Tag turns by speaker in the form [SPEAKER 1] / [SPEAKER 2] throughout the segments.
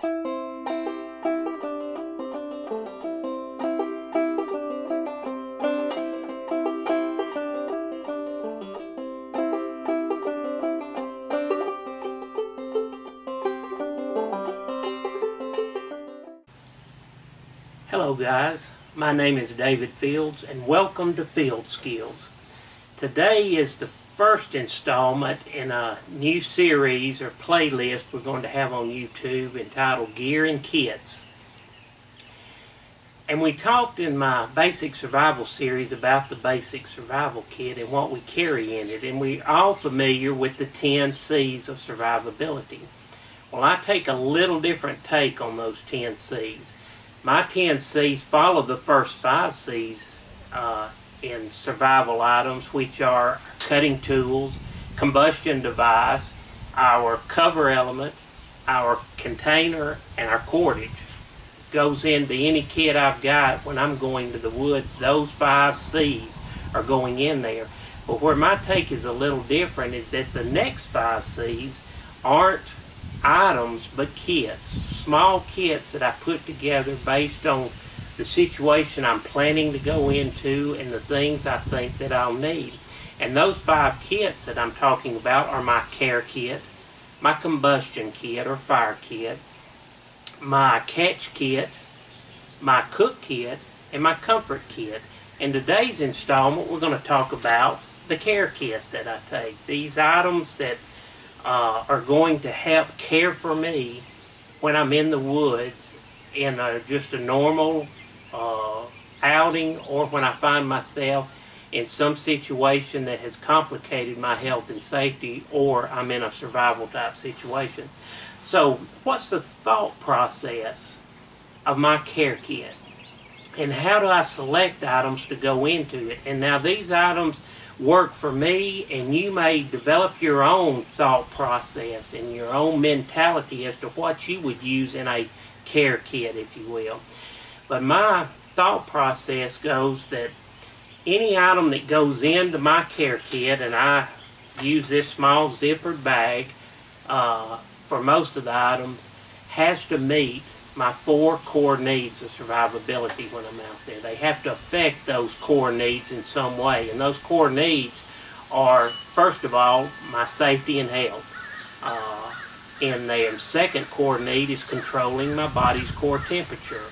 [SPEAKER 1] Hello guys, my name is David Fields and welcome to Field Skills. Today is the first installment in a new series or playlist we're going to have on YouTube entitled Gear and Kits. And we talked in my Basic Survival series about the Basic Survival Kit and what we carry in it, and we're all familiar with the 10 C's of survivability. Well, I take a little different take on those 10 C's. My 10 C's follow the first 5 C's in survival items, which are cutting tools, combustion device, our cover element, our container, and our cordage. Goes into any kit I've got when I'm going to the woods. Those 5 C's are going in there. But where my take is a little different is that the next 5 C's aren't items but kits, small kits that I put together based on the situation I'm planning to go into and the things I think that I'll need. And those 5 kits that I'm talking about are my care kit, my combustion kit or fire kit, my catch kit, my cook kit, and my comfort kit. In today's installment we're going to talk about the care kit that I take. These items that are going to help care for me when I'm in the woods in just a normal outing, or when I find myself in some situation that has complicated my health and safety, or I'm in a survival type situation. So what's the thought process of my care kit, and how do I select items to go into it? And now these items work for me, and you may develop your own thought process and your own mentality as to what you would use in a care kit, if you will. But my thought process goes that any item that goes into my care kit, and I use this small zippered bag for most of the items, has to meet my 4 core needs of survivability when I'm out there. They have to affect those core needs in some way. And those core needs are, first of all, my safety and health in there. Second core need is controlling my body's core temperature.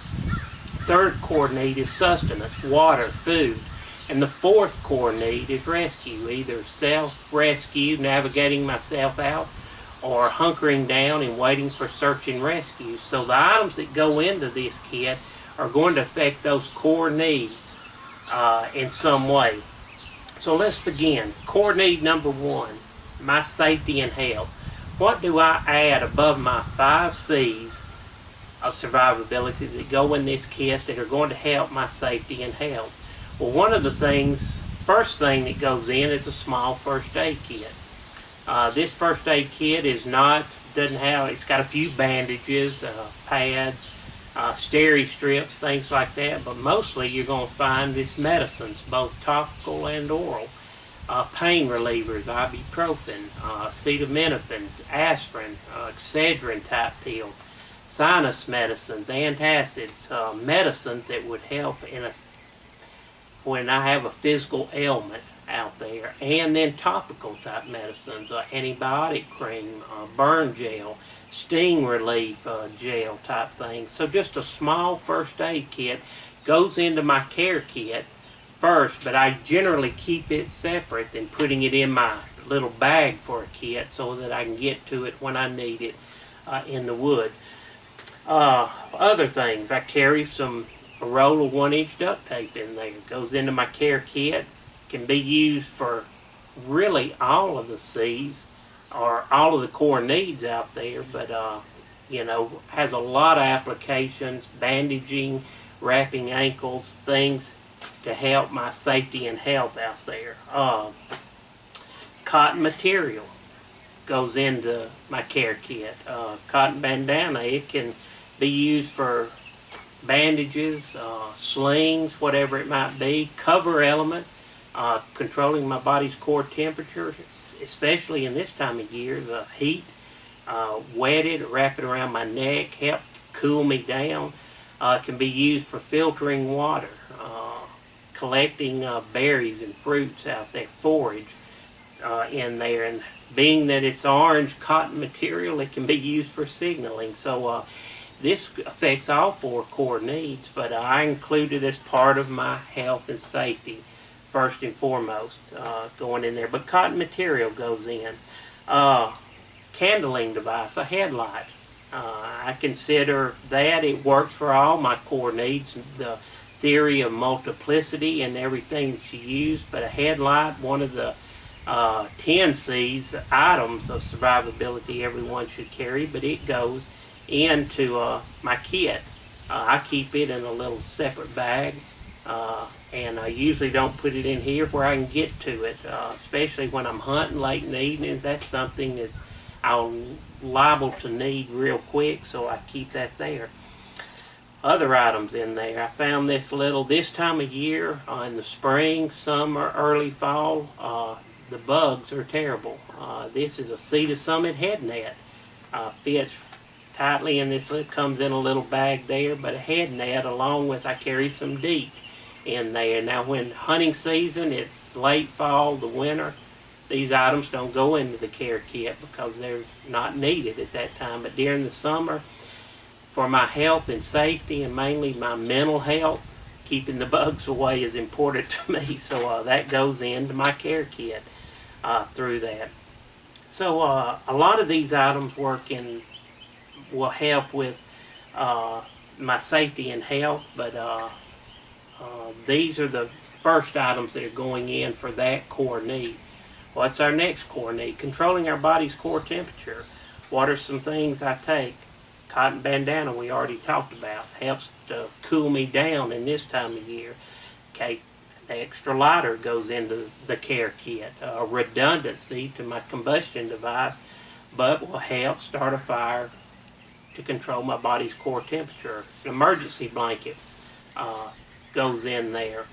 [SPEAKER 1] Third core need is sustenance, water, food. And the fourth core need is rescue, either self-rescue, navigating myself out, or hunkering down and waiting for search and rescue. So the items that go into this kit are going to affect those core needs in some way. So let's begin. Core need number 1, my safety and health. What do I add above my 5 C's of survivability that go in this kit that are going to help my safety and health? Well, one of the things, first thing that goes in is a small first aid kit. This first aid kit it's got a few bandages, pads, steri strips, things like that, but mostly you're going to find these medicines, both topical and oral. Pain relievers, ibuprofen, acetaminophen, aspirin, Excedrin type pills, sinus medicines, antacids, medicines that would help when I have a physical ailment out there, and then topical type medicines, antibiotic cream, burn gel, sting relief gel type things. So just a small first aid kit goes into my care kit first, but I generally keep it separate than putting it in my little bag for a kit so that I can get to it when I need it in the woods. Other things, I carry a roll of 1-inch duct tape in there. It goes into my care kit. Can be used for really all of the C's or all of the core needs out there, but has a lot of applications, bandaging, wrapping ankles, things to help my safety and health out there. Cotton material goes into my care kit. Cotton bandana, it can be used for bandages, slings, whatever it might be. Cover element, controlling my body's core temperature, especially in this time of year, the heat wet it, wrap it around my neck, help cool me down. It can be used for filtering water, collecting berries and fruits out there, forage in there, and being that it's orange cotton material, it can be used for signaling. So this affects all 4 core needs, but I include it as part of my health and safety first and foremost, going in there. But cotton material goes in. Candling device, a headlight. I consider that it works for all my core needs. The theory of multiplicity and everything that you use, but a headlight, one of the 10 C's items of survivability everyone should carry, but it goes into my kit. I keep it in a little separate bag, and I usually don't put it in here where I can get to it, especially when I'm hunting late in the evenings. That's something that's I'm liable to need real quick, so I keep that there. Other items in there, I found this time of year, in the spring, summer, early fall, the bugs are terrible. This is a Cedar Summit head net. Fits tightly in this, it comes in a little bag there, but a head net along with, I carry some DEET in there. Now when hunting season, it's late fall, the winter, these items don't go into the care kit because they're not needed at that time. But during the summer, for my health and safety, and mainly my mental health, keeping the bugs away is important to me. So that goes into my care kit through that. So a lot of these items will help with my safety and health, but these are the first items that are going in for that core need. What's our next core need? Controlling our body's core temperature. What are some things I take? Cotton bandana, we already talked about, helps to cool me down in this time of year. Okay, the extra lighter goes into the care kit. Redundancy to my combustion device, but will help start a fire to control my body's core temperature. An emergency blanket goes in there.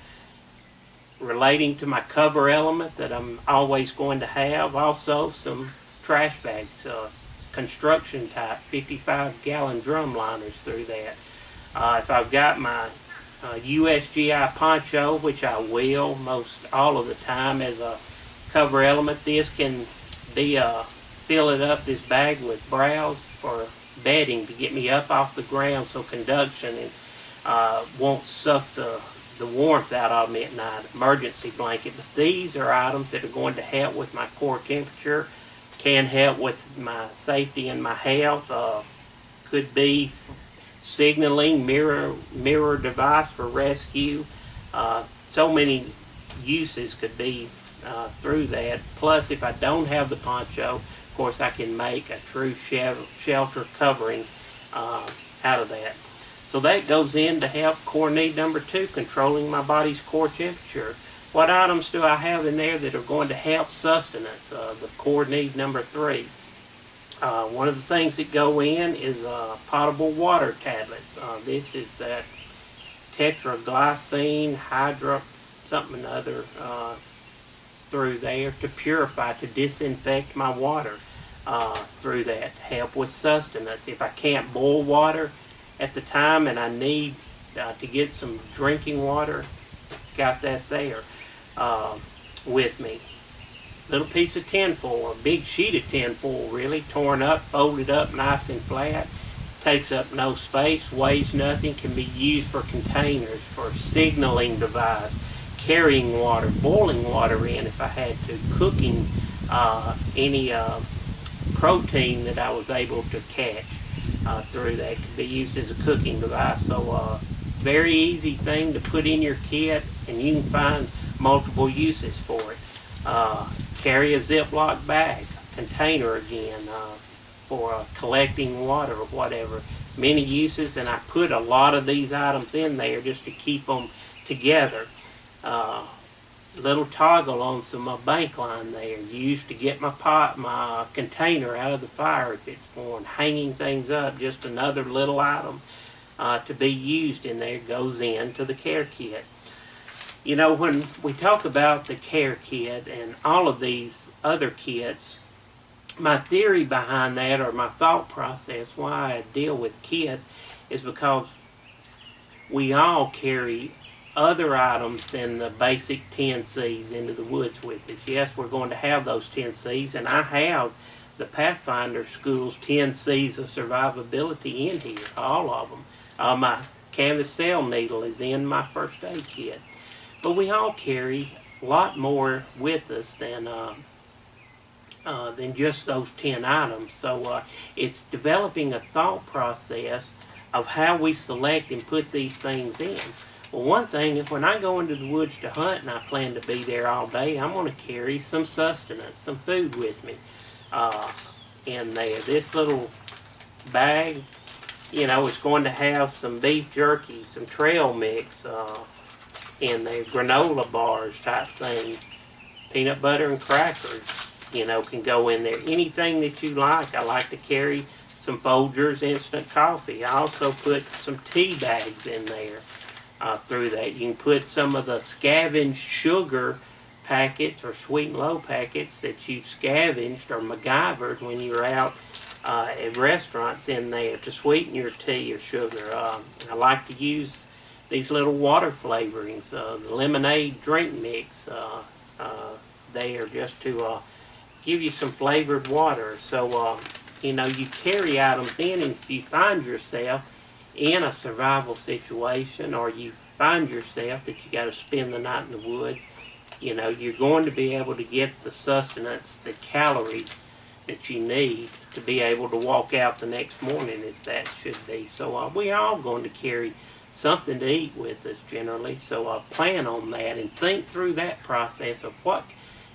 [SPEAKER 1] Relating to my cover element that I'm always going to have, also some trash bags, construction type 55-gallon drum liners through that. If I've got my USGI poncho, which I will most all of the time as a cover element, this can be fill it up, this bag, with browse for bedding to get me up off the ground, so conduction and won't suck the warmth out of me at night. Emergency blanket. But these are items that are going to help with my core temperature, can help with my safety and my health. Could be signaling, mirror device for rescue. So many uses could be through that. Plus, if I don't have the poncho, of course I can make a true shelter covering out of that. So that goes in to help core need number 2, controlling my body's core temperature. What items do I have in there that are going to help sustenance, the core need number 3? One of the things that go in is potable water tablets. This is that tetraglycine, something or other through there to purify, to disinfect my water through that, to help with sustenance. If I can't boil water at the time and I need to get some drinking water, got that there with me. Little piece of tinfoil, a big sheet of tinfoil really, torn up, folded up nice and flat, takes up no space, weighs nothing, can be used for containers, for signaling device, carrying water, boiling water in if I had to, cooking any protein that I was able to catch through that. Could be used as a cooking device. So very easy thing to put in your kit, and you can find multiple uses for it. Carry a Ziploc bag, container again, for collecting water or whatever. Many uses, and I put a lot of these items in there just to keep them together. Little toggle on some bank line there, used to get my container out of the fire if it's on, hanging things up. Just another little item to be used in there, goes into the care kit. You know, when we talk about the care kit and all of these other kits, my theory behind that, or my thought process, why I deal with kids, is because we all carry other items than the basic 10 C's into the woods with us. Yes, we're going to have those 10 C's, and I have the Pathfinder School's 10 C's of survivability in here, all of them. My canvas cell needle is in my first aid kit. But we all carry a lot more with us than just those 10 items. So it's developing a thought process of how we select and put these things in. Well, one thing, if when I go into the woods to hunt and I plan to be there all day, I'm going to carry some sustenance, some food with me in there. This little bag, you know, it's going to have some beef jerky, some trail mix in there, granola bars type thing, peanut butter and crackers, you know, can go in there. Anything that you like. I like to carry some Folgers instant coffee. I also put some tea bags in there through that. You can put some of the scavenged sugar packets or sweet and low packets that you've scavenged or MacGyvered when you're out at restaurants in there to sweeten your tea or sugar. I like to use these little water flavorings, the lemonade drink mix there, just to give you some flavored water. So, you know, you carry items in, and if you find yourself in a survival situation, or you find yourself that you got to spend the night in the woods, you know, you're going to be able to get the sustenance, the calories that you need to be able to walk out the next morning as that should be. So we all going to carry something to eat with us generally. So plan on that and think through that process of what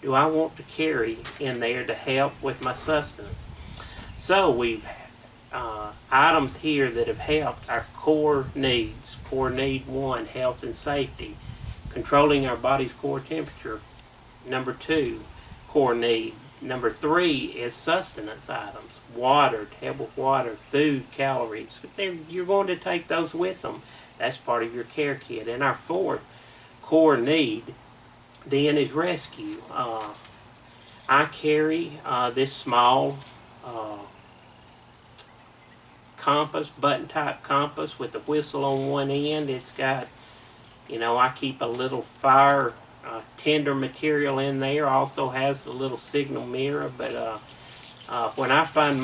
[SPEAKER 1] do I want to carry in there to help with my sustenance. So we've items here that have helped our core needs. Core need 1, health and safety, controlling our body's core temperature. Number 2, core need. Number 3 is sustenance items. Water, to help with water, food, calories. You're going to take those with them. That's part of your care kit. And our 4th core need then is rescue. I carry this small compass, button type compass with a whistle on one end. It's got, you know, I keep a little fire tinder material in there. Also has a little signal mirror. But when I find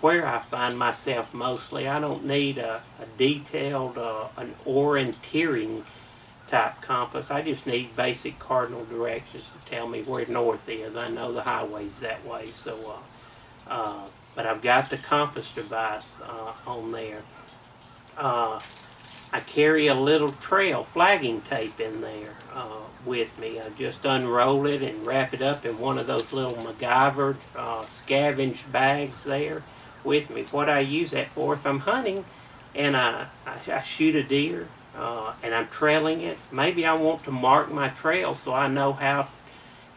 [SPEAKER 1] where I find myself mostly, I don't need a detailed an orienteering type compass. I just need basic cardinal directions to tell me where north is. I know the highway's that way. So but I've got the compass device on there. I carry a little trail flagging tape in there with me. I just unroll it and wrap it up in one of those little MacGyvered scavenged bags there with me. What I use that for, if I'm hunting and I shoot a deer and I'm trailing it, maybe I want to mark my trail so I know how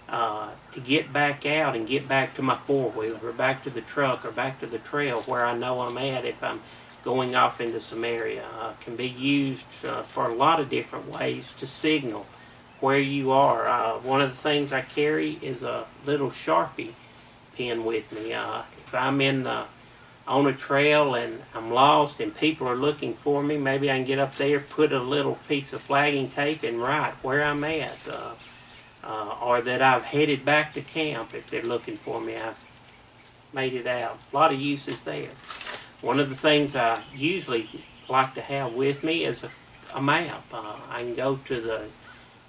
[SPEAKER 1] to get back out and get back to my four-wheeler or back to the truck or back to the trail where I know I'm at if I'm going off into some area. Can be used for a lot of different ways to signal where you are. One of the things I carry is a little Sharpie pen with me. If I'm on a trail and I'm lost and people are looking for me, maybe I can get up there, put a little piece of flagging tape and write where I'm at. Or that I've headed back to camp if they're looking for me. I've made it out. A lot of uses there. One of the things I usually like to have with me is a map. I can go to the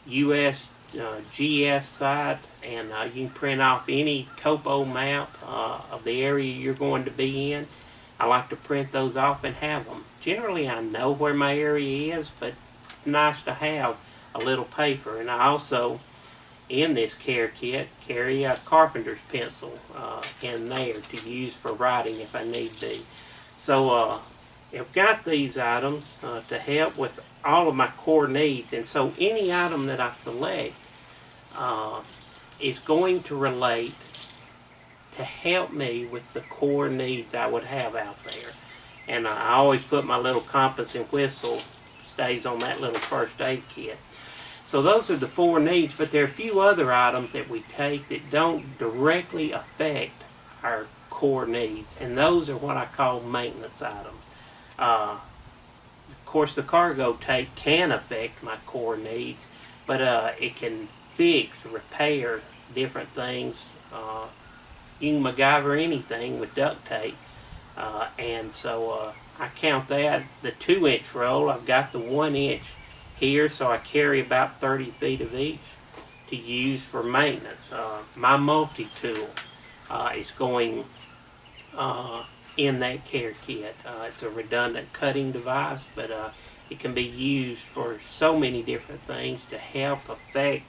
[SPEAKER 1] USGS site and you can print off any topo map of the area you're going to be in. I like to print those off and have them. Generally I know where my area is, but it's nice to have a little paper. And I also, in this care kit, carry a carpenter's pencil in there to use for writing if I need be. So I've got these items to help with all of my core needs, and so any item that I select is going to relate to help me with the core needs I would have out there. And I always put my little compass and whistle stays on that little first aid kit. So those are the 4 needs, but there are a few other items that we take that don't directly affect our core needs, and those are what I call maintenance items. Of course, the cargo tape can affect my core needs, but it can fix, repair different things. You can MacGyver anything with duct tape, and so I count that. The 2-inch roll, I've got the 1-inch here, so I carry about 30 feet of each to use for maintenance. My multi-tool is going in that care kit. It's a redundant cutting device, but it can be used for so many different things to help affect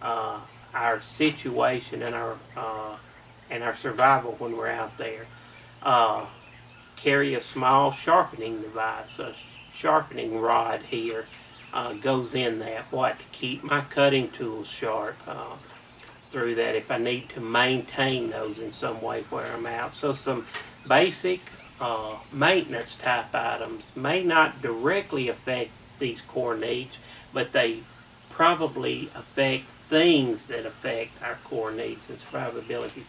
[SPEAKER 1] our situation and our survival when we're out there. Carry a small sharpening device. A sharpening rod here goes in that, to keep my cutting tools sharp through that if I need to maintain those in some way where I'm out. So some basic maintenance type items may not directly affect these core needs, but they probably affect things that affect our core needs and survivability.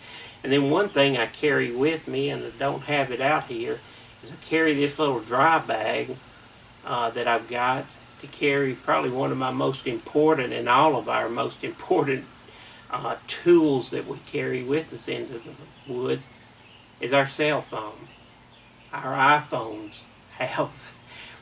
[SPEAKER 1] And then one thing I carry with me, and I don't have it out here, is I carry this little dry bag that I've got to carry probably one of my most important and all of our most important tools that we carry with us into the woods is our cell phone. Our iPhones have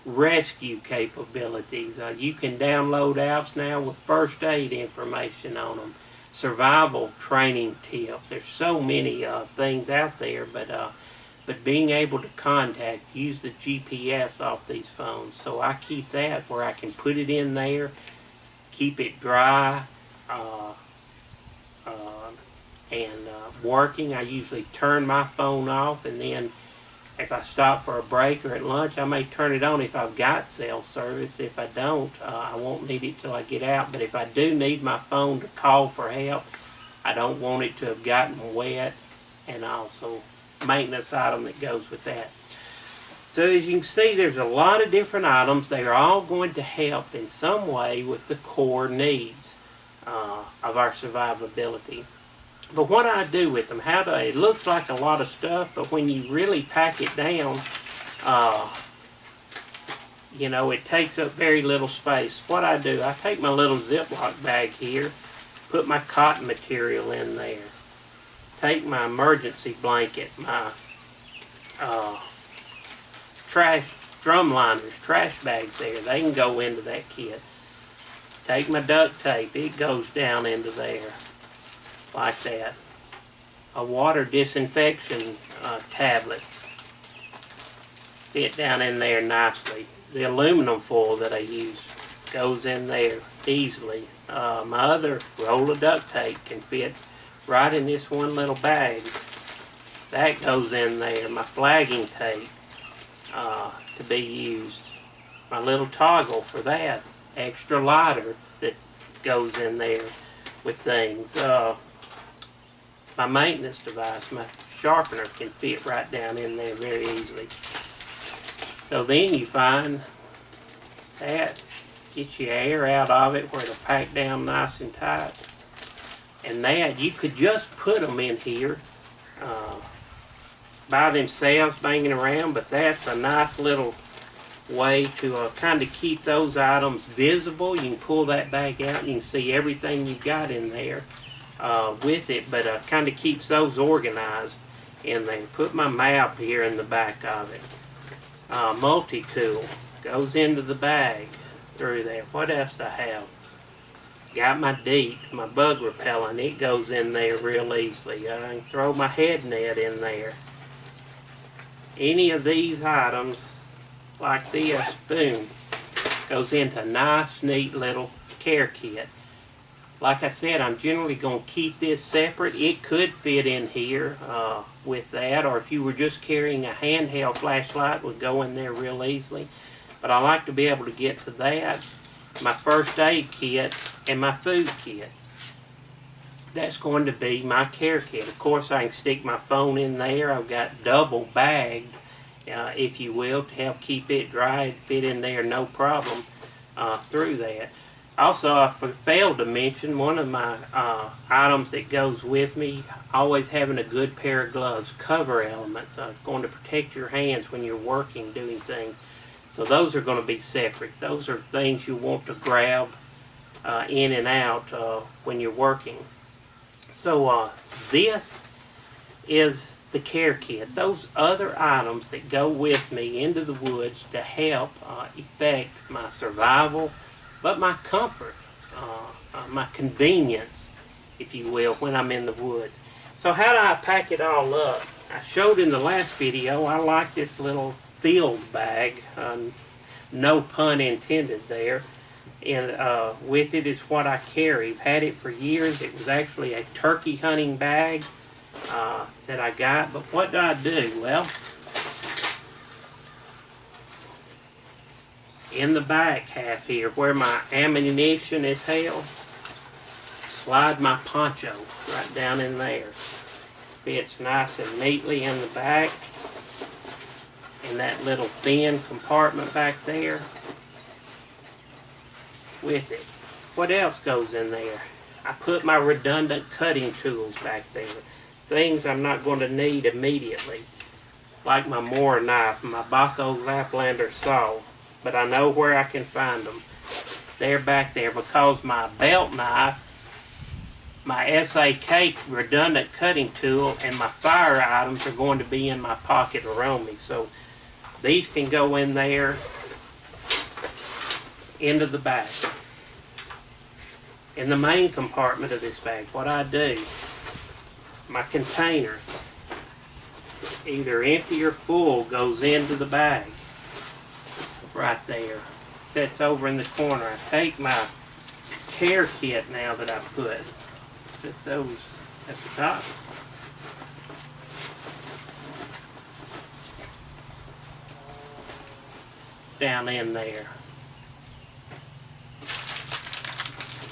[SPEAKER 1] rescue capabilities. You can download apps now with first aid information on them, survival training tips. There's so many things out there, but being able to use the GPS off these phones. So I keep that where I can put it in there, keep it dry, and working. I usually turn my phone off, and then if I stop for a break or at lunch, I may turn it on if I've got cell service. If I don't, I won't need it till I get out. But if I do need my phone to call for help, I don't want it to have gotten wet, and also maintenance item that goes with that. So as you can see, there's a lot of different items. They are all going to help in some way with the core needs of our survivability. But what I do with them, it looks like a lot of stuff, but when you really pack it down, it takes up very little space. What I do, I take my little Ziploc bag here, put my cotton material in there, take my emergency blanket, my drum liners, trash bags there, they can go into that kit. Take my duct tape, it goes down into there, like that. A water disinfection tablets fit down in there nicely. The aluminum foil that I use goes in there easily. My other roll of duct tape can fit right in this one little bag. That goes in there. My flagging tape to be used. My little toggle for that. Extra lighter that goes in there with things. My maintenance device, my sharpener, can fit right down in there very easily. So then you find that, get your air out of it where it'll pack down nice and tight. And that, you could just put them in here by themselves banging around, but that's a nice little way to kind of keep those items visible. You can pull that bag out and you can see everything you've got in there with it, but kind of keeps those organized in there. Put my map here in the back of it. Multi-tool goes into the bag through there. What else do I have? Got my DEET, my bug repellent. It goes in there real easily. I can throw my head net in there. Any of these items, like this, boom, goes into a nice, neat little care kit. Like I said, I'm generally going to keep this separate. It could fit in here with that, or if you were just carrying a handheld flashlight, it would go in there real easily. But I like to be able to get to that, my first aid kit, and my food kit. That's going to be my care kit. Of course, I can stick my phone in there. I've got double bagged, if you will, to help keep it dry. It fit in there no problem through that. Also, I failed to mention one of my items that goes with me, always having a good pair of gloves, cover elements. It's going to protect your hands when you're working, doing things. So those are going to be separate. Those are things you want to grab in and out when you're working. So this is the care kit. Those other items that go with me into the woods to help effect my survival, but my comfort, my convenience, if you will, when I'm in the woods. So how do I pack it all up? I showed in the last video, I like this little field bag, no pun intended there. And with it is what I carry. I've had it for years. It was actually a turkey hunting bag that I got. But what do I do? Well, in the back half here, where my ammunition is held, slide my poncho right down in there. Fits nice and neatly in the back. In that little thin compartment back there. With it. What else goes in there? I put my redundant cutting tools back there. Things I'm not going to need immediately. Like my Moore knife, my Baco Laplander saw. But I know where I can find them. They're back there because my belt knife, my SAK redundant cutting tool, and my fire items are going to be in my pocket around me. So these can go in there into the bag. In the main compartment of this bag, what I do, my container, either empty or full, goes into the bag. Right there. Sits over in the corner. I take my care kit now that I put those at the top. Down in there.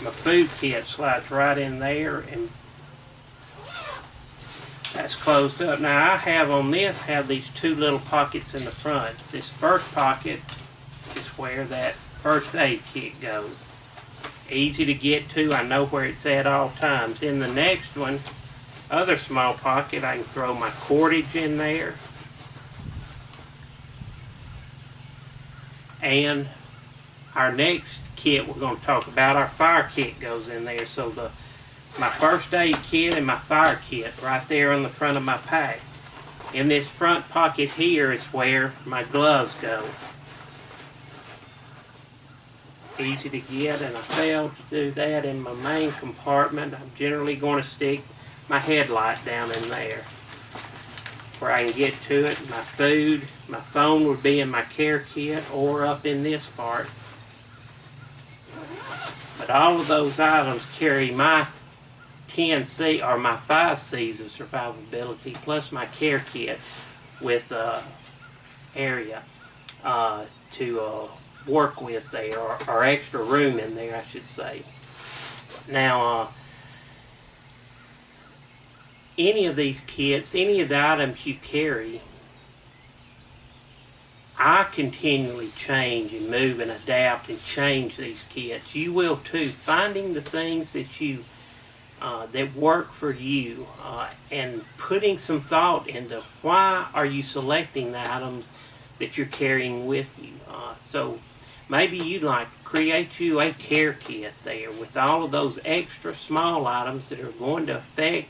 [SPEAKER 1] My food kit slides right in there, and that's closed up. Now I have on this, these two little pockets in the front. This first pocket is where that first aid kit goes. Easy to get to, I know where it's at all times. In the next one, other small pocket, I can throw my cordage in there. And our next kit we're going to talk about, our fire kit, goes in there. So my first aid kit and my fire kit right there on the front of my pack. In this front pocket here is where my gloves go. Easy to get, and I failed to do that in my main compartment. I'm generally going to stick my headlight down in there where I can get to it. My food, my phone would be in my care kit or up in this part. But all of those items carry my 10C or my 5 C's of survivability plus my care kit with area to work with there, or extra room in there, I should say. Now, any of these kits, any of the items you carry, I continually change and move and adapt and change these kits. You will too. Finding the things that you that work for you and putting some thought into why are you selecting the items that you're carrying with you. So maybe you'd like to create you a care kit there with all of those extra small items that are going to affect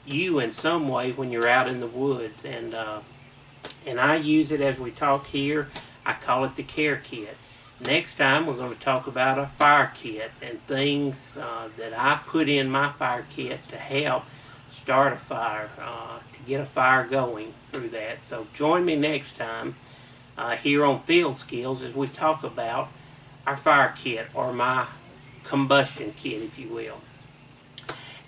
[SPEAKER 1] you in some way when you're out in the woods. And I use it as we talk here. I call it the care kit. Next time we're going to talk about a fire kit and things that I put in my fire kit to help start a fire, to get a fire going through that. So join me next time here on Field Skills as we talk about our fire kit, or my combustion kit, if you will.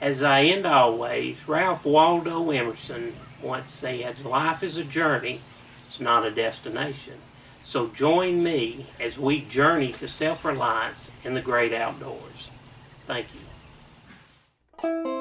[SPEAKER 1] As I end always, Ralph Waldo Emerson once said, "Life is a journey, it's not a destination." So join me as we journey to self-reliance in the great outdoors. Thank you.